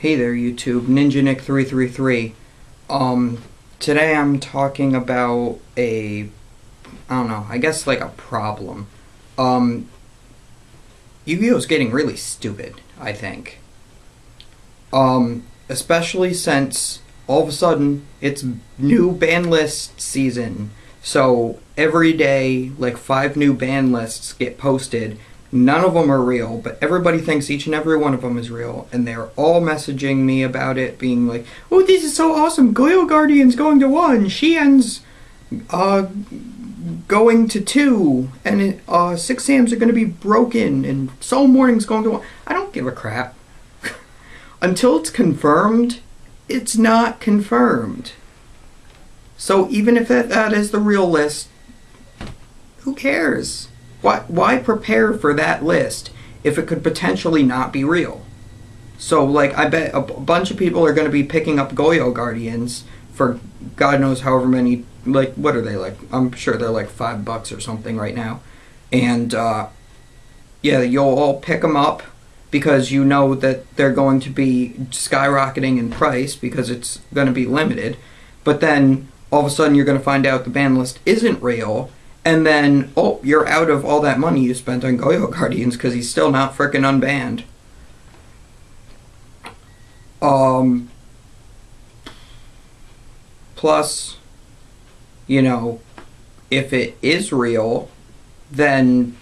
Hey there, YouTube. Ninja Nick 333. Today I'm talking about I guess like a problem. Yu-Gi-Oh's getting really stupid, I think. Especially since all of a sudden it's new ban list season. So every day, like 5 new ban lists get posted. None of them are real, but everybody thinks each and every one of them is real, and they're all messaging me about it, being like, "Oh, this is so awesome! Goyo Guardian's going to 1, Xian's going to 2, and 6 Sams are going to be broken, and Soul Morning's going to 1." I don't give a crap. Until it's confirmed, it's not confirmed. So even if that is the real list, who cares? Why prepare for that list if it could potentially not be real? So, like, I bet a bunch of people are going to be picking up Goyo Guardians for God knows however many, like, what are they, like? I'm sure they're like $5 or something right now. And, yeah, you'll all pick them up because you know that they're going to be skyrocketing in price because it's going to be limited. But then, all of a sudden, you're going to find out the ban list isn't real. And then, oh, you're out of all that money you spent on Goyo Guardians because he's still not frickin' unbanned. Plus, you know, if it is real, then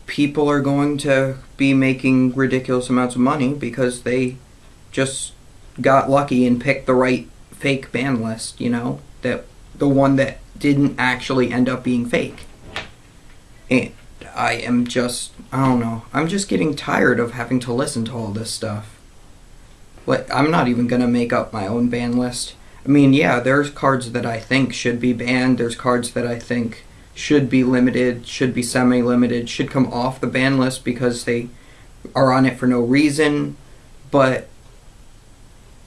people are going to be making ridiculous amounts of money because they just got lucky and picked the right fake ban list, you know? The one that didn't actually end up being fake. And I don't know. I'm just getting tired of having to listen to all this stuff. Like, I'm not even gonna make up my own ban list. I mean, yeah, there's cards that I think should be banned. There's cards that I think should be limited, should be semi-limited, should come off the ban list because they are on it for no reason. But,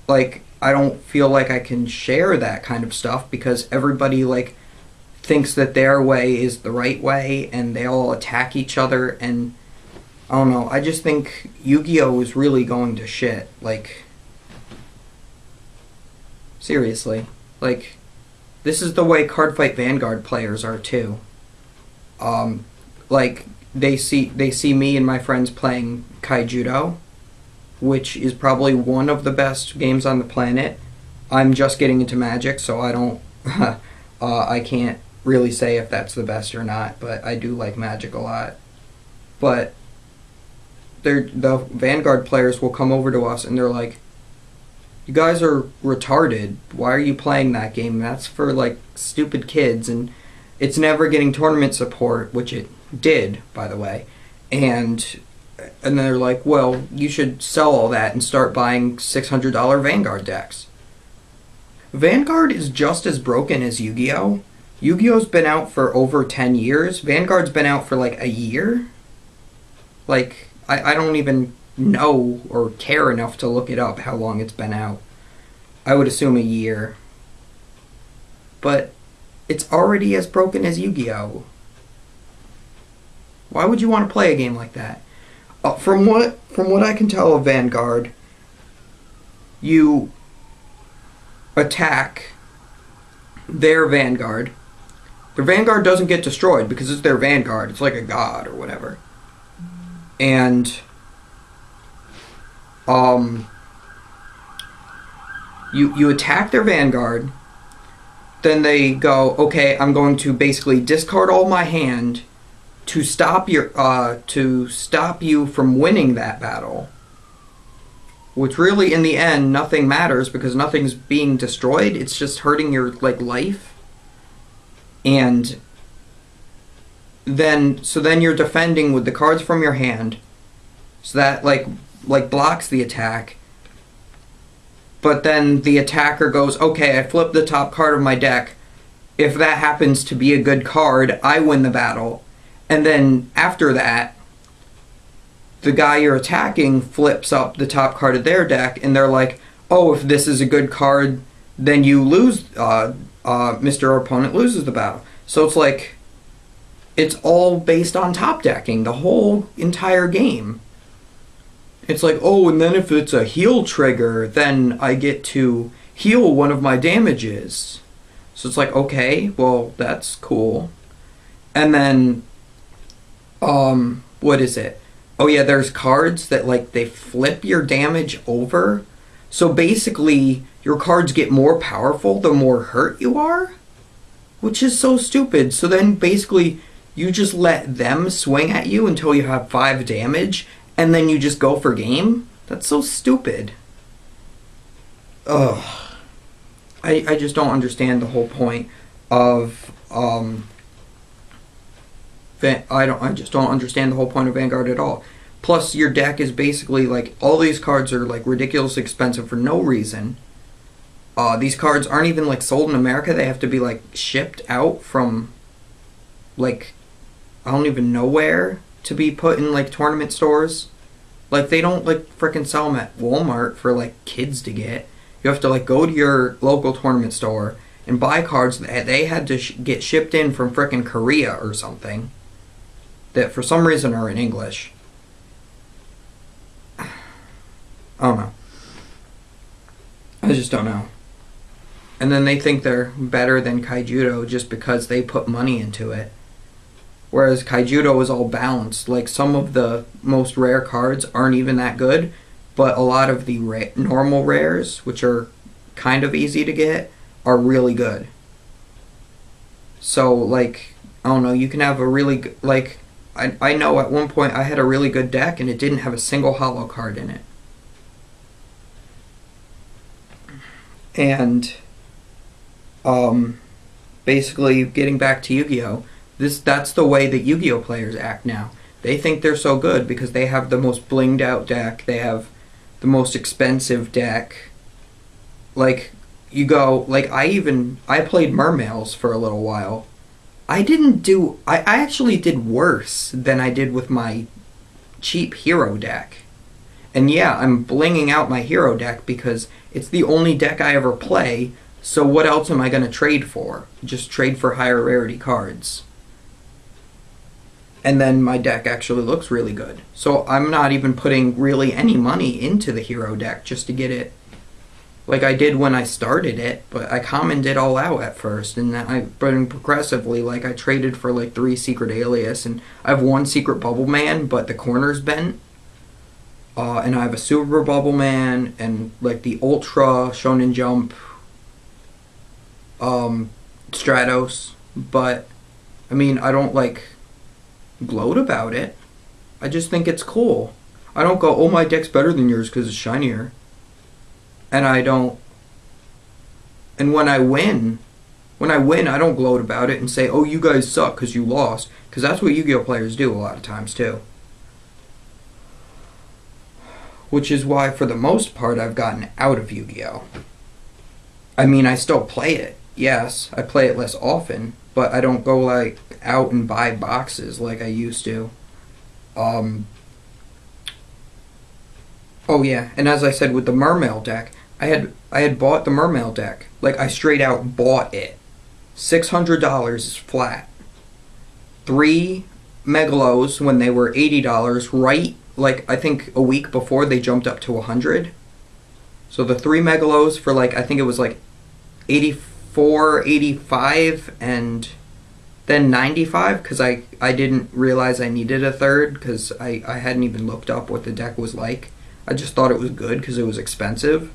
like, I don't feel like I can share that kind of stuff because everybody, like, thinks that their way is the right way and they all attack each other, and I don't know, I just think Yu-Gi-Oh is really going to shit. Like, seriously. Like, this is the way Cardfight Vanguard players are too. Like, they see me and my friends playing Kaijudo, which is probably one of the best games on the planet. I'm just getting into Magic, so I don't I can't really say if that's the best or not, but I do like Magic a lot. But the Vanguard players will come over to us and they're like, "You guys are retarded. Why are you playing that game? That's for, like, stupid kids, and it's never getting tournament support," which it did, by the way. And they're like, "Well, you should sell all that and start buying $600 Vanguard decks." Vanguard is just as broken as Yu-Gi-Oh! Yu-Gi-Oh's been out for over 10 years. Vanguard's been out for like a year. Like, I don't even know or care enough to look it up how long it's been out. I would assume a year. But it's already as broken as Yu-Gi-Oh! Why would you want to play a game like that? From what I can tell of Vanguard, you attack their Vanguard. Their Vanguard doesn't get destroyed because it's their Vanguard. It's like a god or whatever. And you attack their Vanguard. Then they go, "Okay, I'm going to basically discard all my hand to stop you from winning that battle." Which really, in the end, nothing matters because nothing's being destroyed. It's just hurting your, like, life. And then you're defending with the cards from your hand. So that, like blocks the attack. But then the attacker goes, "Okay, I flipped the top card of my deck. If that happens to be a good card, I win the battle." And then after that, the guy you're attacking flips up the top card of their deck, and they're like, "Oh, if this is a good card, then you lose, Mr. Opponent loses the battle." So it's like, it's all based on top decking, the whole entire game. It's like, oh, and then if it's a heal trigger, then I get to heal one of my damages. So it's like, okay, well, that's cool. And then, what is it? Oh yeah, there's cards that like they flip your damage over. So basically, your cards get more powerful the more hurt you are, which is so stupid. So then basically, you just let them swing at you until you have 5 damage, and then you just go for game? That's so stupid. Ugh. I just don't understand the whole point of I just don't understand the whole point of Vanguard at all. Plus, your deck is basically like all these cards are like ridiculously expensive for no reason. These cards aren't even like sold in America. They have to be like shipped out from like I don't even know where to be put in like tournament stores. Like they don't like frickin' sell them at Walmart for like kids to get. You have to like go to your local tournament store and buy cards that they had to get shipped in from frickin' Korea or something that for some reason are in English. I don't know. I just don't know. And then they think they're better than Kaijudo just because they put money into it. Whereas Kaijudo is all balanced. Like some of the most rare cards aren't even that good, but a lot of the normal rares, which are kind of easy to get, are really good. So like, I don't know, you can have a really good, like, I know at one point I had a really good deck and it didn't have a single hollow card in it. And basically getting back to Yu-Gi-Oh, that's the way that Yu-Gi-Oh players act now. They think they're so good because they have the most blinged out deck, they have the most expensive deck. Like you go, like I played Mermails for a little while. I actually did worse than I did with my cheap hero deck. And yeah, I'm blinging out my hero deck because it's the only deck I ever play, so what else am I going to trade for? Just trade for higher rarity cards. And then my deck actually looks really good. So I'm not even putting really any money into the hero deck just to get it like I did when I started it, but I commoned it all out at first, and then progressively, like I traded for like 3 secret alias, and I have 1 secret bubble man, but the corner's bent. And I have a super bubble man, and like the ultra shonen jump Stratos, but I mean I don't like gloat about it. I just think it's cool. I don't go, oh my deck's better than yours because it's shinier. And I don't. And when I win, I don't gloat about it and say, oh, you guys suck because you lost. Because that's what Yu-Gi-Oh players do a lot of times too. Which is why, for the most part, I've gotten out of Yu-Gi-Oh. I mean, I still play it. Yes, I play it less often. But I don't go, like, out and buy boxes like I used to. Oh yeah, and as I said with the Mermail deck, I had bought the Mermail deck. Like I straight out bought it. $600 flat. 3 Megalos when they were $80, right? Like I think a week before they jumped up to $100. So the 3 Megalos for like I think it was like 84, 85, and then 95 because I didn't realize I needed a third because I hadn't even looked up what the deck was like. I just thought it was good because it was expensive.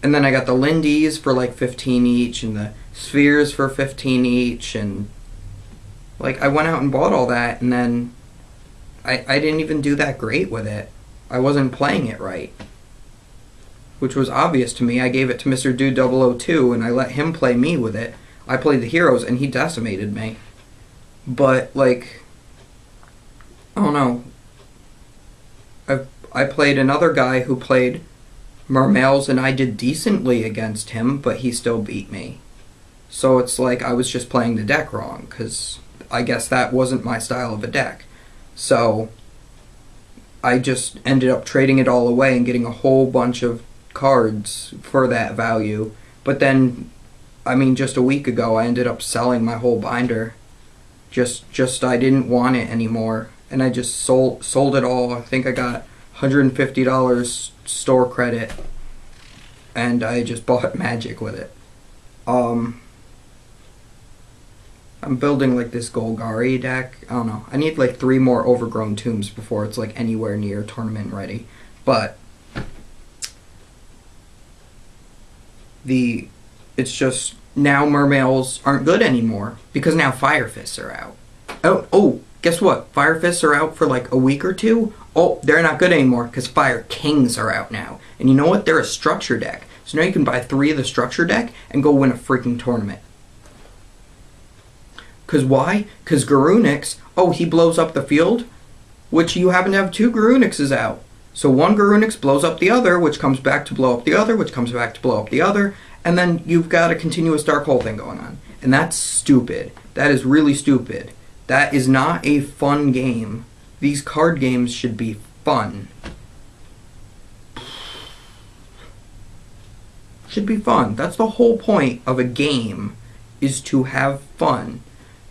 And then I got the Lindies for like 15 each and the Spheres for 15 each, and like I went out and bought all that, and then I didn't even do that great with it. I wasn't playing it right, which was obvious to me. I gave it to Mr. Dude 002 and I let him play me with it. I played the heroes and he decimated me. But like, I don't know. I played another guy who played Mermails and I did decently against him, but he still beat me. So it's like I was just playing the deck wrong, because I guess that wasn't my style of a deck. So I just ended up trading it all away and getting a whole bunch of cards for that value. But then, I mean, just a week ago I ended up selling my whole binder. Just I didn't want it anymore, and I just sold it all. I think I got $150 store credit, and I just bought Magic with it. I'm building like this Golgari deck. I don't know. I need like 3 more overgrown tombs before it's like anywhere near tournament ready. But it's just now mermails aren't good anymore because now Fire Fists are out. Oh, guess what? Fire Fists are out for like a week or 2. Oh, they're not good anymore because Fire Kings are out now. And you know what? They're a structure deck. So now you can buy 3 of the structure deck and go win a freaking tournament. Because why? Because Garunix, he blows up the field, which you happen to have 2 Garunixes out. So one Garunix blows up the other, which comes back to blow up the other, which comes back to blow up the other, and then you've got a continuous dark hole thing going on. And that's stupid. That is really stupid. That is not a fun game. These card games should be fun. Should be fun. That's the whole point of a game, is to have fun.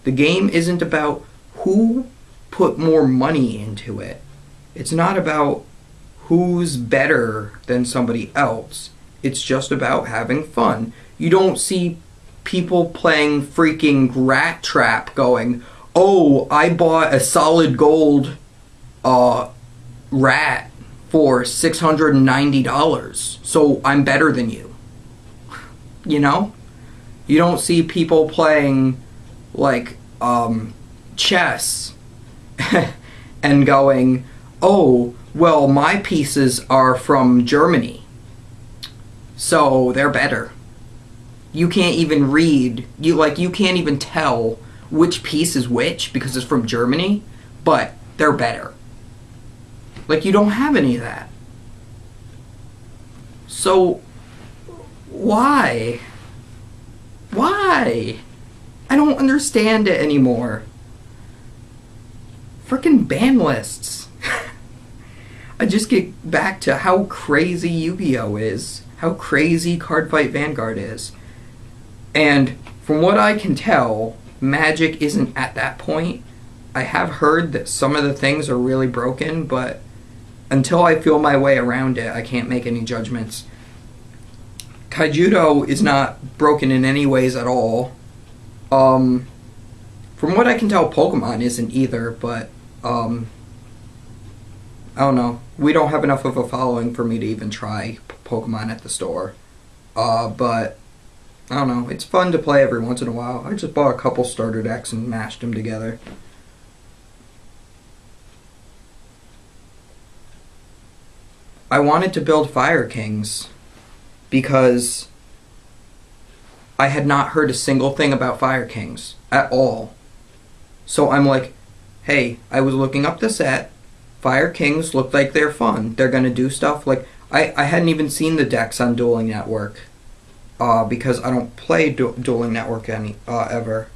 The game isn't about who put more money into it. It's not about who's better than somebody else. It's just about having fun. You don't see people playing freaking Rat Trap going, oh, I bought a solid gold rat for $690, so I'm better than you. You know? You don't see people playing like chess and going, oh, well, my pieces are from Germany, so they're better. You can't even read, you can't even tell which piece is which because it's from Germany, but they're better. Like, you don't have any of that. So why? Why? I don't understand it anymore. Frickin' ban lists. I just get back to how crazy Yu-Gi-Oh is. How crazy Cardfight Vanguard is. And from what I can tell, Magic isn't at that point. I have heard that some of the things are really broken, but until I feel my way around it, I can't make any judgments. Yugioh is not broken in any ways at all. From what I can tell, Pokemon isn't either, but, I don't know. We don't have enough of a following for me to even try Pokemon at the store. But, I don't know. It's fun to play every once in a while. I just bought a couple starter decks and mashed them together. I wanted to build Fire Kings because I had not heard a single thing about Fire Kings at all. So I'm like, hey, I was looking up the set. Fire Kings look like they're fun. They're going to do stuff. Like, I hadn't even seen the decks on Dueling Network because I don't play Dueling Network ever.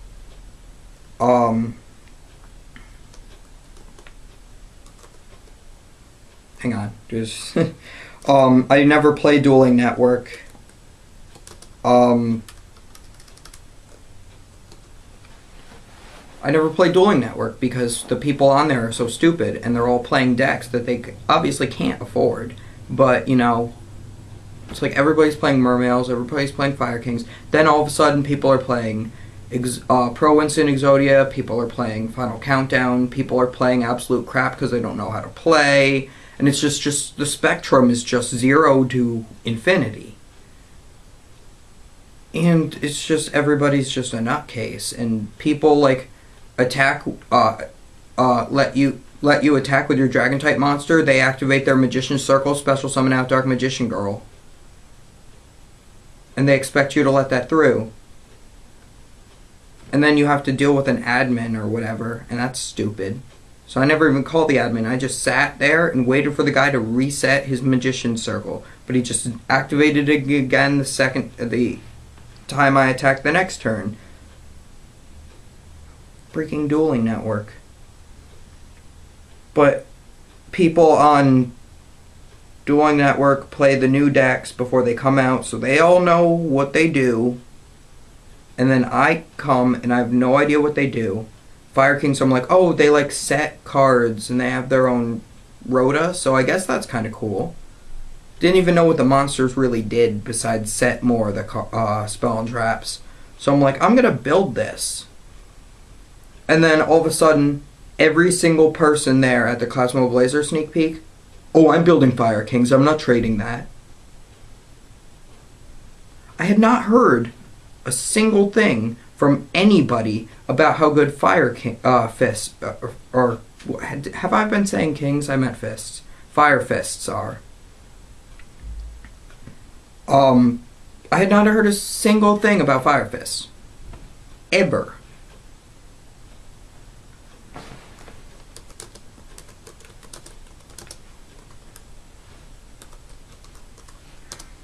Hang on. There's I never play Dueling Network. I never play Dueling Network because the people on there are so stupid and they're all playing decks that they obviously can't afford. But, you know, it's like everybody's playing Mermails, everybody's playing Fire Kings. Then all of a sudden people are playing Pro Instant Exodia, people are playing Final Countdown, people are playing absolute crap because they don't know how to play. And it's just the spectrum is just 0 to infinity. And it's just, everybody's just a nutcase. And people, like, attack, let you attack with your dragon type monster, they activate their magician circle, special summon out Dark Magician Girl. And they expect you to let that through. And then you have to deal with an admin or whatever, and that's stupid. So I never even called the admin, I just sat there and waited for the guy to reset his magician circle. But he just activated it again the time I attacked the next turn. Freaking Dueling Network. But people on Dueling Network play the new decks before they come out, so they all know what they do. And then I come and I have no idea what they do. Fire Kings, I'm like, oh, they like set cards and they have their own Rhoda, so I guess that's kind of cool. Didn't even know what the monsters really did besides set more of the spell and traps. So I'm like, I'm gonna build this. And then all of a sudden, every single person there at the Cosmo Blazer sneak peek, oh, I'm building Fire Kings, I'm not trading that. I had not heard a single thing from anybody about how good Fire King, Fists, or have I been saying Kings? I meant Fists. Fire Fists are. I had not heard a single thing about Fire Fists. Ever.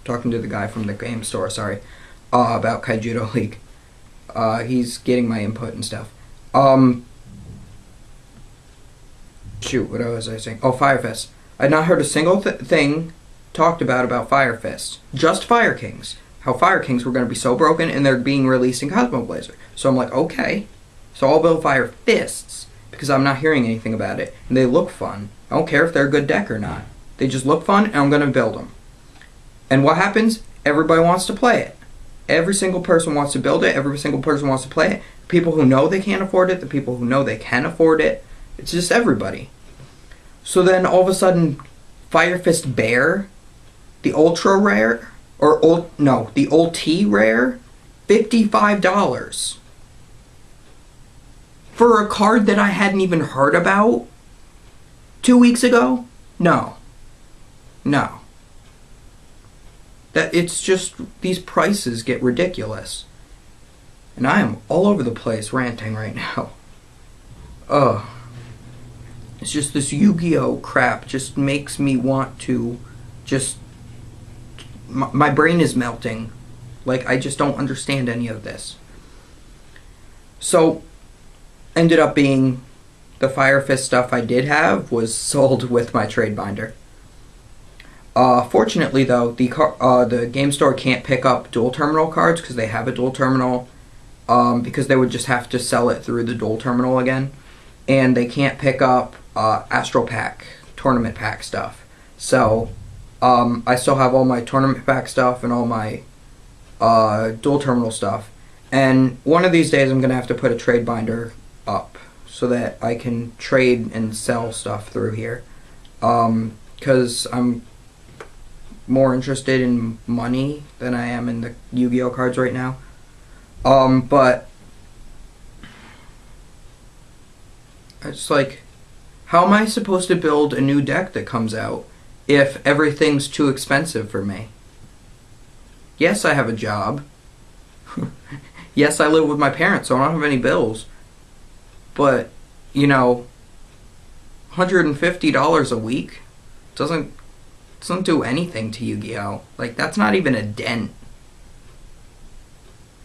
Talking to the guy from the game store, sorry, about Kaijudo League. He's getting my input and stuff. Shoot, what was I saying? Oh, Fire Fist. I'd not heard a single thing talked about Fire Fist. Just Fire Kings. How Fire Kings were going to be so broken and they're being released in Cosmo Blazer. So I'm like, okay. So I'll build Fire Fists because I'm not hearing anything about it. And they look fun. I don't care if they're a good deck or not. They just look fun and I'm going to build them. And what happens? Everybody wants to play it. Every single person wants to build it. Every single person wants to play it. People who know they can't afford it. The people who know they can afford it. It's just everybody. So then all of a sudden, Fire Fist Bear, the Ultra Rare, the Ulti Rare, $55. For a card that I hadn't even heard about 2 weeks ago? No. No. That it's just, these prices get ridiculous. And I am all over the place ranting right now. Ugh. It's just this Yu-Gi-Oh crap just makes me want to just... My brain is melting. Like, I just don't understand any of this. So, ended up being the Fire Fist stuff I did have was sold with my trade binder. Fortunately, though, the game store can't pick up dual terminal cards because they have a dual terminal, because they would just have to sell it through the dual terminal again. And they can't pick up Astral Pack, Tournament Pack stuff. So, I still have all my Tournament Pack stuff and all my dual terminal stuff. And one of these days I'm going to have to put a trade binder up so that I can trade and sell stuff through here. Because I'm more interested in money than I am in the Yu-Gi-Oh cards right now. But it's like, how am I supposed to build a new deck that comes out if everything's too expensive for me? Yes, I have a job. Yes, I live with my parents, so I don't have any bills. But, you know, $150 a week doesn't do anything to Yu-Gi-Oh! Like, that's not even a dent.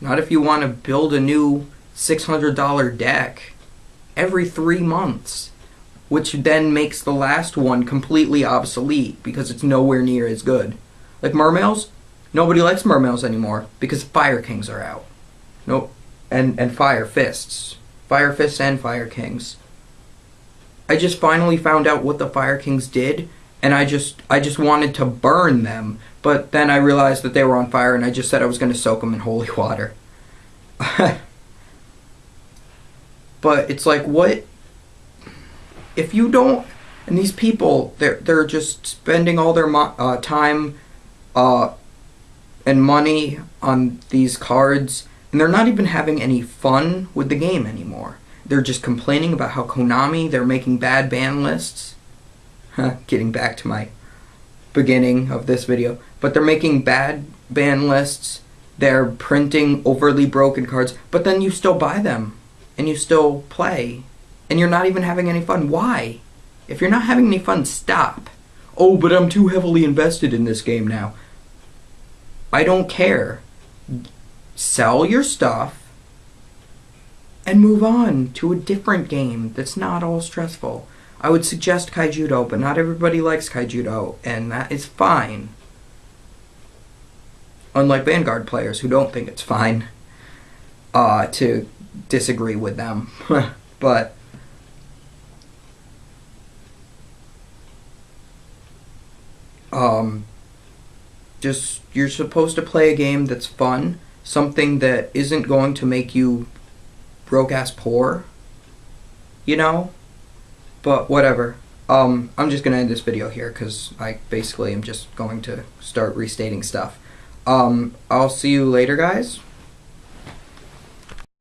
Not if you want to build a new $600 deck every 3 months, which then makes the last one completely obsolete because it's nowhere near as good. Like Mermails, nobody likes Mermails anymore because Fire Kings are out. Nope. And Fire Fists. Fire Fists and Fire Kings. I just finally found out what the Fire Kings did, and I just wanted to burn them, but then I realized that they were on fire, and I just said I was going to soak them in holy water. But it's like, what if you don't? And these people, they're just spending all their time and money on these cards, and they're not even having any fun with the game anymore. They're just complaining about how Konami, they're making bad ban lists. Getting back to my beginning of this video. But they're making bad ban lists. They're printing overly broken cards. But then you still buy them. And you still play. And you're not even having any fun. Why? If you're not having any fun, stop. Oh, but I'm too heavily invested in this game now. I don't care. Sell your stuff and move on to a different game that's not all stressful. I would suggest Kaijudo, but not everybody likes Kaijudo, and that is fine. Unlike Vanguard players who don't think it's fine to disagree with them. But Um, just you're supposed to play a game that's fun, something that isn't going to make you broke ass poor, you know? But whatever. I'm just gonna end this video here because I basically am just going to start restating stuff. I'll see you later, guys.